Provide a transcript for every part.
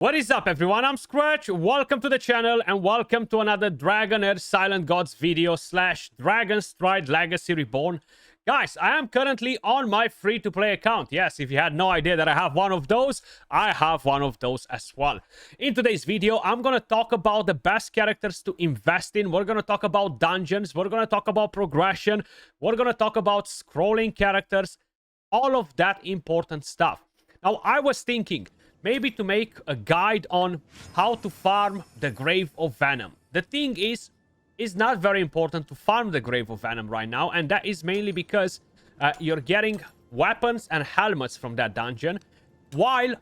What is up, everyone? I'm Skratch. Welcome to the channel and welcome to another Dragonheir Silent Gods video / Dragonstride Legacy Reborn. Guys, I am currently on my free-to-play account. Yes, if you had no idea that I have one of those, I have one of those as well. In today's video, I'm going to talk about the best characters to invest in. We're going to talk about dungeons. We're going to talk about progression. We're going to talk about scrolling characters. All of that important stuff. Now, I was thinking maybe to make a guide on how to farm the Grave of Venom. The thing is, it's not very important to farm the Grave of Venom right now, and that is mainly because you're getting weapons and helmets from that dungeon, while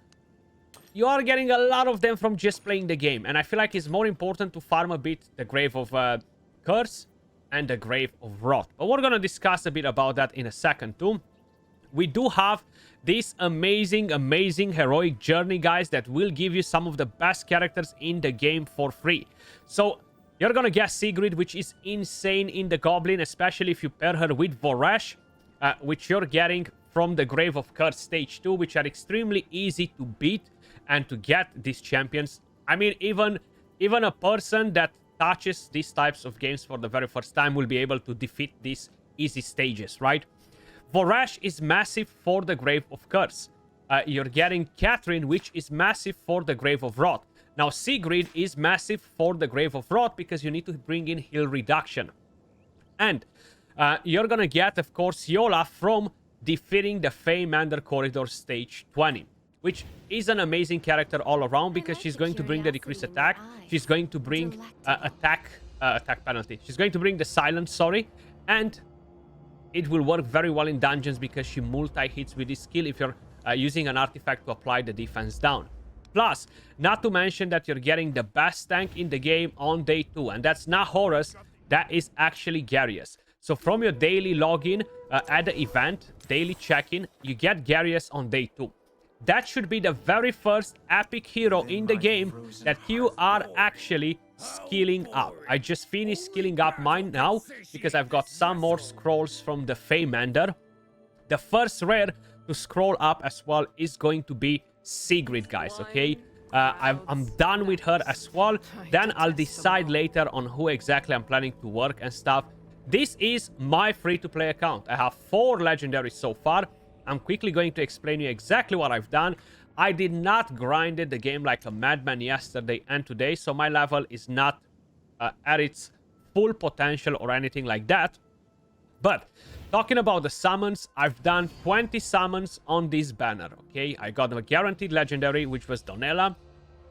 you are getting a lot of them from just playing the game. And I feel like it's more important to farm a bit the Grave of Curse and the Grave of Rot. But we're going to discuss a bit about that in a second too. We do have this amazing heroic journey, guys, that will give you some of the best characters in the game for free. So you're gonna get Sigrid, which is insane in the Goblin, especially if you pair her with Voresh, which you're getting from the Grave of Curse stage 2, which are extremely easy to beat and to get these champions. I mean, even a person that touches these types of games for the very first time will be able to defeat these easy stages, right? Voresh is massive for the Grave of Curse. You're getting Catherine, which is massive for the Grave of Rot. Now, Sigrid is massive for the Grave of Rot because you need to bring in heal reduction. And you're gonna get, of course, Yola from defeating the Feymander Corridor stage 20, which is an amazing character all around because she's going to bring the decreased attack. She's going to bring attack penalty. She's going to bring the silence, sorry, and it will work very well in dungeons because she multi-hits with this skill if you're using an artifact to apply the defense down. Plus, not to mention that you're getting the best tank in the game on day 2. And that's not Horus, that is actually Garius. So from your daily login at the event, daily check-in, you get Garius on day 2. That should be the very first epic hero in the game that you are actually skilling up. I just finished skilling up mine now because I've got some more scrolls from the Feymander. The first rare to scroll up as well is going to be Sigrid, guys, okay? I'm done with her as well. Then I'll decide later on who exactly I'm planning to work and stuff. This is my free-to-play account. I have 4 legendaries so far. I'm quickly going to explain you exactly what I've done. I did not grind the game like a madman yesterday and today, so my level is not at its full potential or anything like that. But talking about the summons, I've done 20 summons on this banner, okay? I got a guaranteed legendary, which was Donella,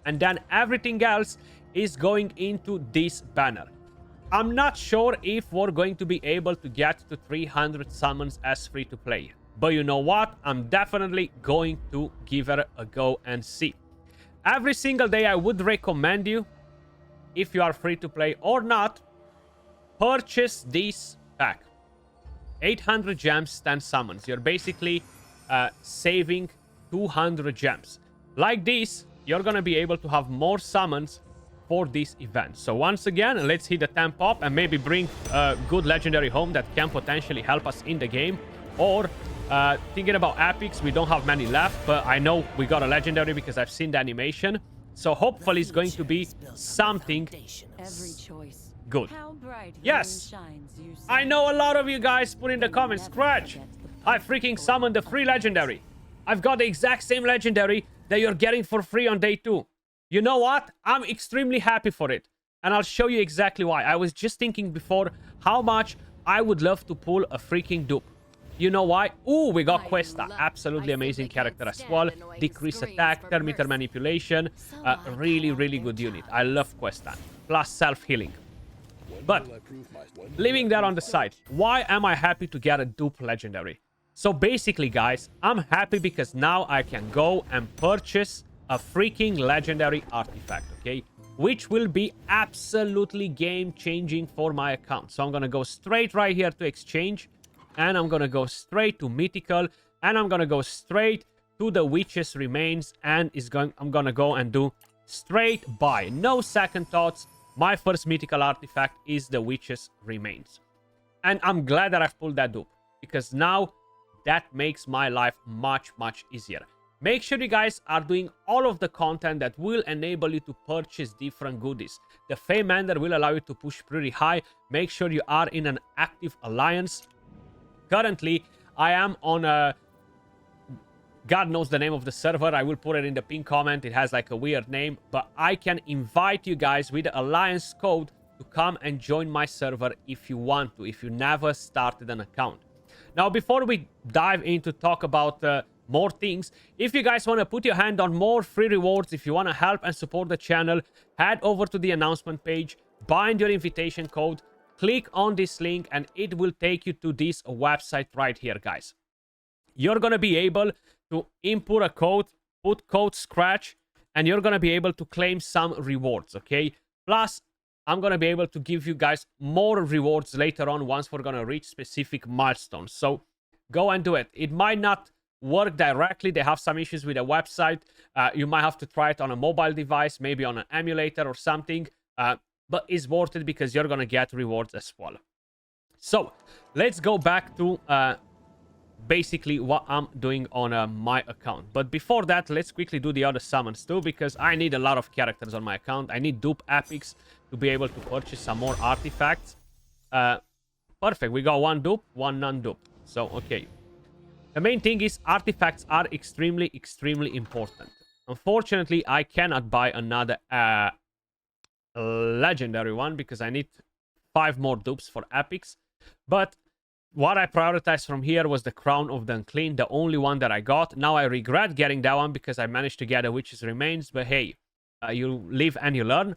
and then everything else is going into this banner. I'm not sure if we're going to be able to get to 300 summons as free-to-play. But you know what? I'm definitely going to give it a go and see. Every single day, I would recommend you, if you are free to play or not, purchase this pack. 800 gems, 10 summons. You're basically saving 200 gems. Like this, you're going to be able to have more summons for this event. So once again, let's hit the 10 pop and maybe bring a good legendary home that can potentially help us in the game. Or thinking about epics, we don't have many left, but I know we got a legendary because I've seen the animation. So hopefully it's going to be something good. Yes, I know a lot of you guys put in the comments, Skratch, I freaking summoned the free legendary. I've got the exact same legendary that you're getting for free on day 2. You know what? I'm extremely happy for it. And I'll show you exactly why. I was just thinking before how much I would love to pull a freaking dupe. You know why? Ooh, we got Questa. Absolutely amazing character as well. Decrease attack, thermometer manipulation. Really good unit. I love Questa. Plus self-healing. But leaving that on the side, why am I happy to get a dupe legendary? So basically, guys, I'm happy because now I can go and purchase a freaking legendary artifact, okay? Which will be absolutely game-changing for my account. So I'm gonna go straight right here to exchange. And I'm going to go straight to Mythical. And I'm going to go straight to the Witch's Remains. And I'm going to go and do straight buy. No second thoughts. My first Mythical artifact is the Witch's Remains. And I'm glad that I've pulled that dupe. Because now that makes my life much easier. Make sure you guys are doing all of the content that will enable you to purchase different goodies. The Fame Ender will allow you to push pretty high. Make sure you are in an active alliance. Currently, I am on a... God knows the name of the server. I will put it in the pinned comment. It has like a weird name. But I can invite you guys with the alliance code to come and join my server if you want to, if you never started an account. Now, before we dive into talk about more things, if you guys want to put your hand on more free rewards, if you want to help and support the channel, head over to the announcement page, bind your invitation code, click on this link, and it will take you to this website right here, guys. You're going to be able to input a code, put code Skratch, and you're going to be able to claim some rewards, okay? Plus, I'm going to be able to give you guys more rewards later on once we're going to reach specific milestones. So go and do it. It might not work directly. They have some issues with the website. You might have to try it on a mobile device, maybe on an emulator or something. But it's worth it because you're going to get rewards as well. So let's go back to basically what I'm doing on my account. But before that, let's quickly do the other summons too, because I need a lot of characters on my account. I need dupe epics to be able to purchase some more artifacts. Perfect. We got one dupe, one non-dupe. So, okay. The main thing is artifacts are extremely, extremely important. Unfortunately, I cannot buy another legendary one because I need 5 more dupes for epics. But what I prioritized from here was the Crown of the Unclean, the only one that I got. Now I regret getting that one because I managed to get a Witch's Remains, but hey, you live and you learn.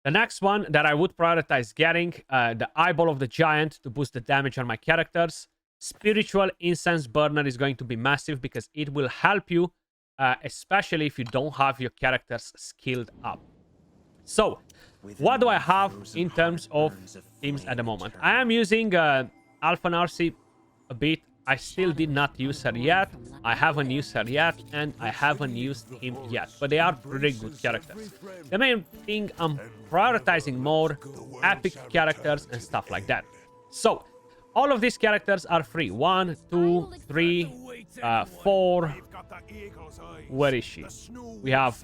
The next one that I would prioritize getting, the Eyeball of the Giant to boost the damage on my characters. Spiritual Incense Burner is going to be massive because it will help you, especially if you don't have your characters skilled up. So, what do I have in terms of teams at the moment? I am using Alpha Narcy a bit. I still did not use her yet. I haven't used her yet, and I haven't used him yet. But they are pretty good characters. The main thing, I'm prioritizing more epic characters and stuff like that. So, all of these characters are free. 1, 2, 3, 4. Where is she? We have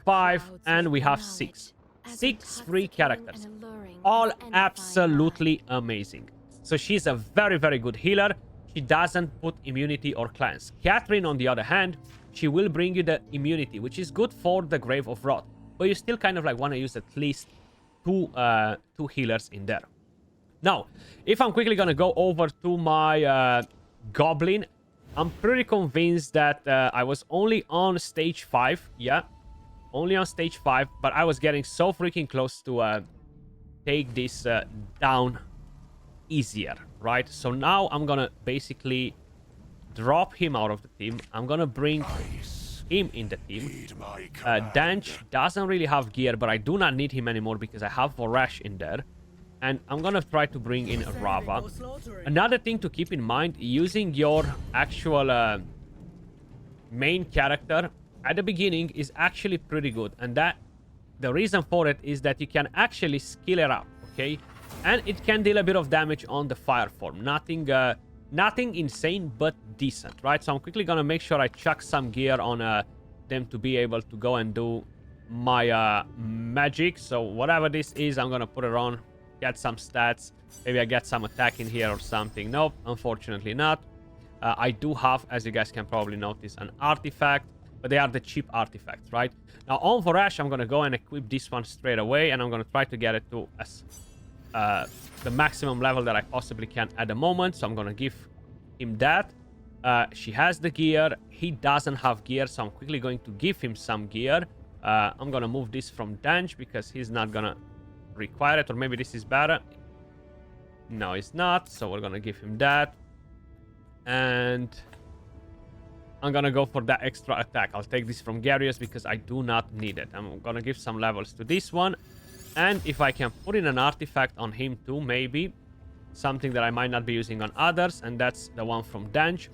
5 and we have 6. 6 free characters. All absolutely amazing. So she's a very, very good healer. She doesn't put immunity or cleanse. Catherine, on the other hand, she will bring you the immunity, which is good for the Grave of Wrath. But you still kind of like want to use at least two healers in there. Now, if I'm quickly going to go over to my Goblin, I'm pretty convinced that I was only on stage 5. Yeah, only on stage 5. But I was getting so freaking close to take this down easier, right? So now I'm going to basically drop him out of the team. I'm going to bring him in the team. Danch doesn't really have gear, but I do not need him anymore because I have Vorash in there. And I'm gonna try to bring in Rava. Another thing to keep in mind, using your actual main character at the beginning is actually pretty good. And that the reason for it is that you can actually skill it up, okay? And it can deal a bit of damage on the fire form. Nothing insane, but decent, right? So I'm quickly gonna make sure I chuck some gear on them to be able to go and do my magic. So whatever this is, I'm gonna put it on. Get some stats. Maybe I get some attack in here or something. Nope, unfortunately not. I do have, as you guys can probably notice, an artifact, but they are the cheap artifacts, right? Now on Vorash, I'm gonna go and equip this one straight away, and I'm gonna try to get it to the maximum level that I possibly can at the moment. So I'm gonna give him that. She has the gear. He doesn't have gear, so I'm quickly going to give him some gear. I'm gonna move this from Danch because he's not gonna require it, or maybe this is better. No, it's not, so we're gonna give him that, and I'm gonna go for that extra attack. I'll take this from Garius because I do not need it. I'm gonna give some levels to this one, and if I can put in an artifact on him too, maybe something that I might not be using on others, and that's the one from Danch.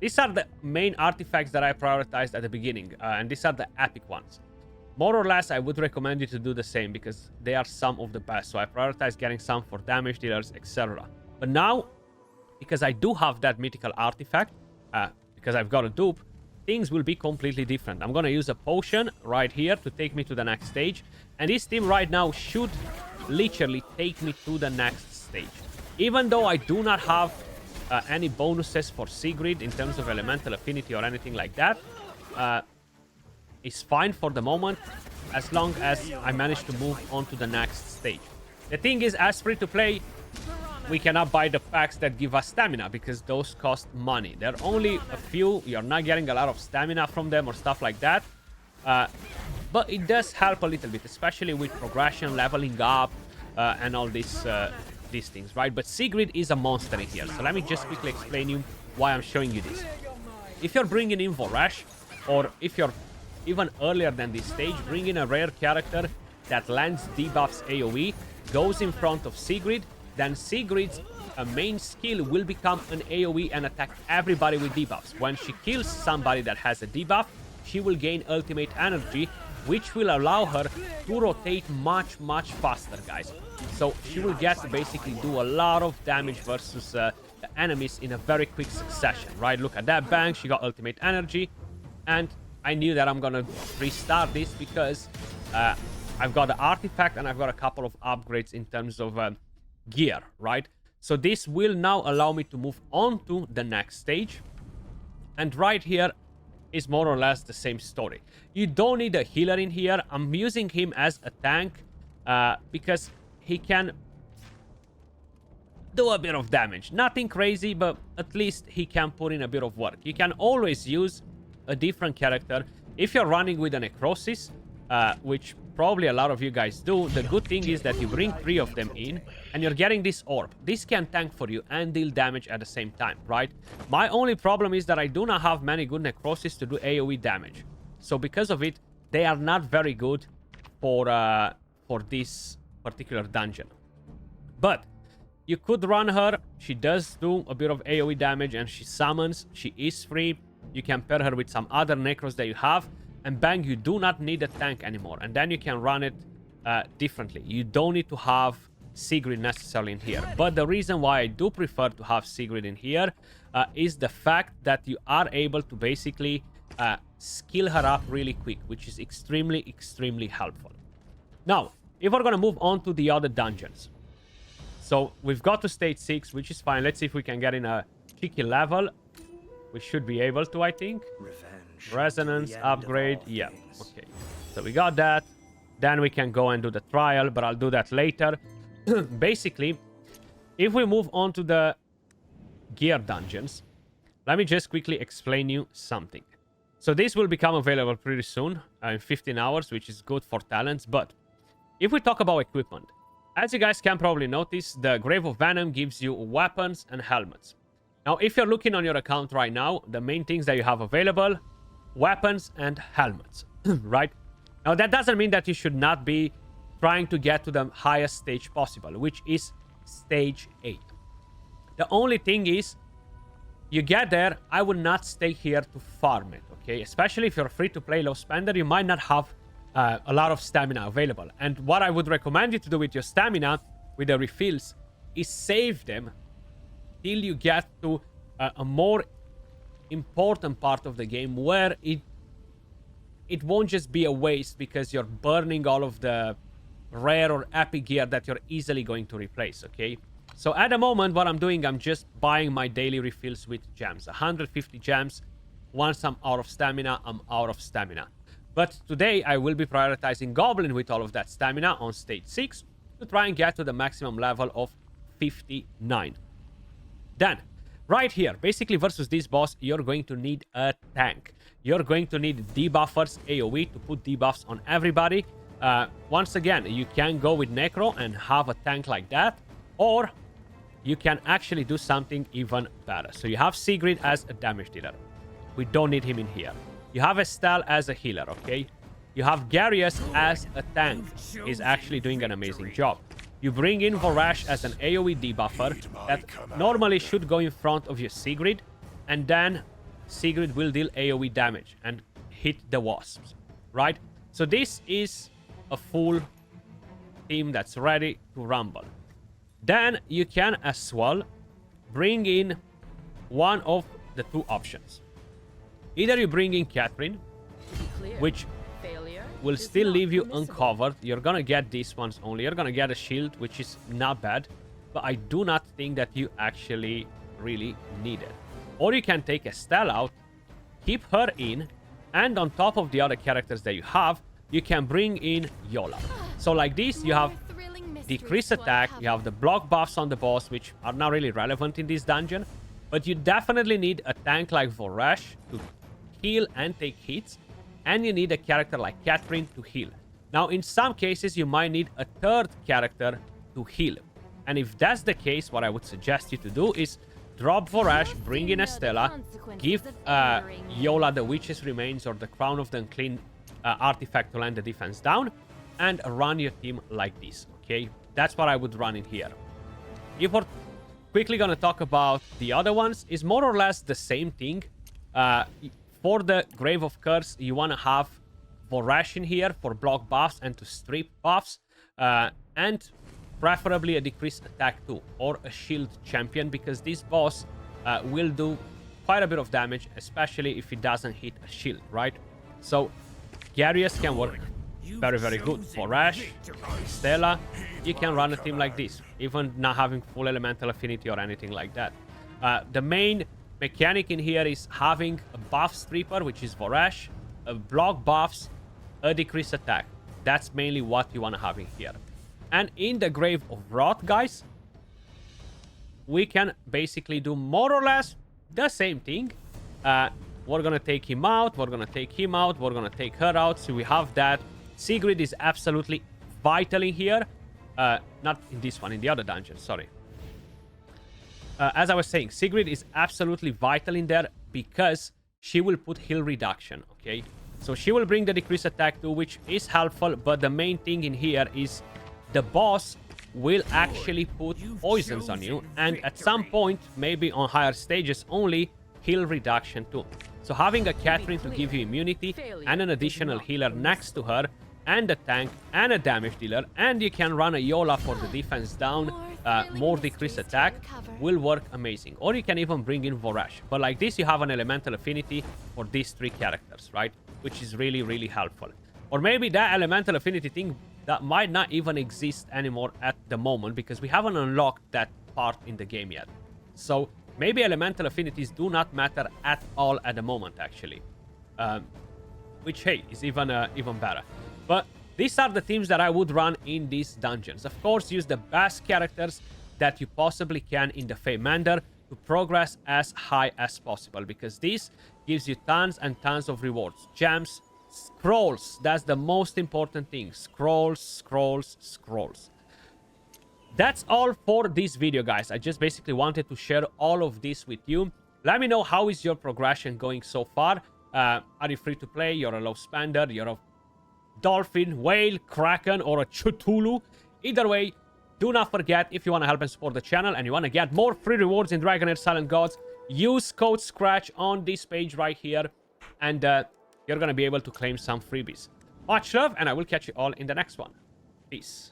These are the main artifacts that I prioritized at the beginning, and these are the epic ones. More or less, I would recommend you to do the same because they are some of the best. So I prioritize getting some for damage dealers, etc. But now, because I do have that mythical artifact, because I've got a dupe, things will be completely different. I'm gonna use a potion right here to take me to the next stage, and this team right now should literally take me to the next stage. Even though I do not have any bonuses for Sigrid in terms of elemental affinity or anything like that, it's fine for the moment as long as I manage to move on to the next stage. The thing is, as free to play, we cannot buy the packs that give us stamina because those cost money. There are only a few. You're not getting a lot of stamina from them or stuff like that. But it does help a little bit, especially with progression, leveling up, and all these things, right? But Sigrid is a monster in here. So let me just quickly explain you why I'm showing you this. If you're bringing in Vorash, or if you're even earlier than this stage, bring in a rare character that lands debuffs AoE, goes in front of Sigrid, then Sigrid's main skill will become an AoE and attack everybody with debuffs. When she kills somebody that has a debuff, she will gain ultimate energy, which will allow her to rotate much, much faster, guys. So she will get to basically do a lot of damage versus the enemies in a very quick succession, right? Look at that, bang, she got ultimate energy. And I knew that I'm gonna restart this because I've got the artifact and I've got a couple of upgrades in terms of gear, right? So this will now allow me to move on to the next stage. And right here is more or less the same story. You don't need a healer in here. I'm using him as a tank because he can do a bit of damage. Nothing crazy, but at least he can put in a bit of work. You can always use a different character if you're running with a Necrosis, which probably a lot of you guys do. The good thing is that you bring 3 of them in and you're getting this orb. This can tank for you and deal damage at the same time, right? My only problem is that I do not have many good Necrosis to do AoE damage. So because of it, they are not very good for this particular dungeon. But you could run her. She does do a bit of AoE damage and she summons. She is free. You can pair her with some other Necros that you have. And bang, you do not need a tank anymore. And then you can run it differently. You don't need to have Sigrid necessarily in here. But the reason why I do prefer to have Sigrid in here is the fact that you are able to basically skill her up really quick, which is extremely, extremely helpful. Now, if we're going to move on to the other dungeons. So we've got to stage 6, which is fine. Let's see if we can get in a cheeky level. We should be able to, I think. Resonance, upgrade, yeah, okay. So we got that. Then we can go and do the trial, but I'll do that later. Basically, if we move on to the gear dungeons, let me just quickly explain you something. So this will become available pretty soon, in 15 hours, which is good for talents. But if we talk about equipment, as you guys can probably notice, the Grave of Venom gives you weapons and helmets. Now, if you're looking on your account right now, the main things that you have available, weapons and helmets, right? Now, that doesn't mean that you should not be trying to get to the highest stage possible, which is stage 8. The only thing is, you get there, I will not stay here to farm it, okay? Especially if you're a free-to-play low spender, you might not have a lot of stamina available. And what I would recommend you to do with your stamina, with the refills, is save them till you get to a more important part of the game where it won't just be a waste because you're burning all of the rare or epic gear that you're easily going to replace, okay? So at the moment, what I'm doing, I'm just buying my daily refills with gems. 150 gems. Once I'm out of stamina, I'm out of stamina. But today, I will be prioritizing Goblin with all of that stamina on stage 6 to try and get to the maximum level of 59. Then, right here, basically versus this boss, you're going to need a tank. You're going to need debuffers, AoE, to put debuffs on everybody. Once again, you can go with Necro and have a tank like that, or you can actually do something even better. So you have Sigrid as a damage dealer. We don't need him in here. You have Estelle as a healer, okay? You have Garius as a tank. He's actually doing an amazing job. You bring in Vorash as an AoE debuffer that normally should go in front of your Sigrid, and then Sigrid will deal AoE damage and hit the wasps, right? So this is a full team that's ready to rumble. Then you can as well bring in one of the two options. Either you bring in Catherine, which will still leave you uncovered. You're gonna get these ones only. You're gonna get a shield, which is not bad, but I do not think that you actually really need it. Or you can take Estelle out, keep her in, and on top of the other characters that you have, you can bring in Yola. So like this, you have decreased attack, you have the block buffs on the boss, which are not really relevant in this dungeon, but you definitely need a tank like Vorash to heal and take hits, and you need a character like Catherine to heal. Now, in some cases, you might need a third character to heal. And if that's the case, what I would suggest you to do is drop Vorash, bring in Estella, give Yola the Witch's Remains or the Crown of the Unclean artifact to land the defense down, and run your team like this, okay? That's what I would run in here. If we're quickly gonna talk about the other ones, is more or less the same thing. For the Grave of Curse, you want to have Vorash in here for block buffs and to strip buffs. And preferably a decreased attack too. Or a shield champion, because this boss will do quite a bit of damage, especially if it doesn't hit a shield, right? So, Garius can work very, very good. Vorash, Stella, you can run a team like this, even not having full elemental affinity or anything like that. The main mechanic in here is having a buff stripper, which is Vorash, a block buffs, a decreased attack. That's mainly what you want to have in here. And in the Grave of Wrath, guys, we can basically do more or less the same thing. We're gonna take him out, we're gonna take him out, we're gonna take her out, so we have that. Sigrid is absolutely vital in here. Not in this one, in the other dungeon, sorry. As I was saying, Sigrid is absolutely vital in there because she will put heal reduction, okay? So she will bring the decreased attack too, which is helpful, but the main thing in here is the boss will actually put poisons on you, and at some point, maybe on higher stages only, heal reduction too. So having a Catherine to give you immunity and an additional healer next to her, and a tank and a damage dealer, and you can run a Yola for the defense down, more decreased attack, will work amazing. Or you can even bring in Vorash. But like this, you have an elemental affinity for these three characters, right? Which is really, really helpful. Or maybe that elemental affinity thing that might not even exist anymore at the moment, because we haven't unlocked that part in the game yet. So maybe elemental affinities do not matter at all at the moment, actually. Which, hey, is even better. But these are the teams that I would run in these dungeons. Of course, use the best characters that you possibly can in the Feymander to progress as high as possible, because this gives you tons and tons of rewards. Gems, scrolls, that's the most important thing. Scrolls, scrolls, scrolls. That's all for this video, guys. I just basically wanted to share all of this with you. Let me know how is your progression going so far. Are you free to play? You're a low spender? You're a dolphin, whale, kraken, or a Cthulhu? Either way, do not forget, if you want to help and support the channel and you want to get more free rewards in Dragonheir Silent Gods, use code Skratch on this page right here, and you're going to be able to claim some freebies. Much love, and I will catch you all in the next one. Peace.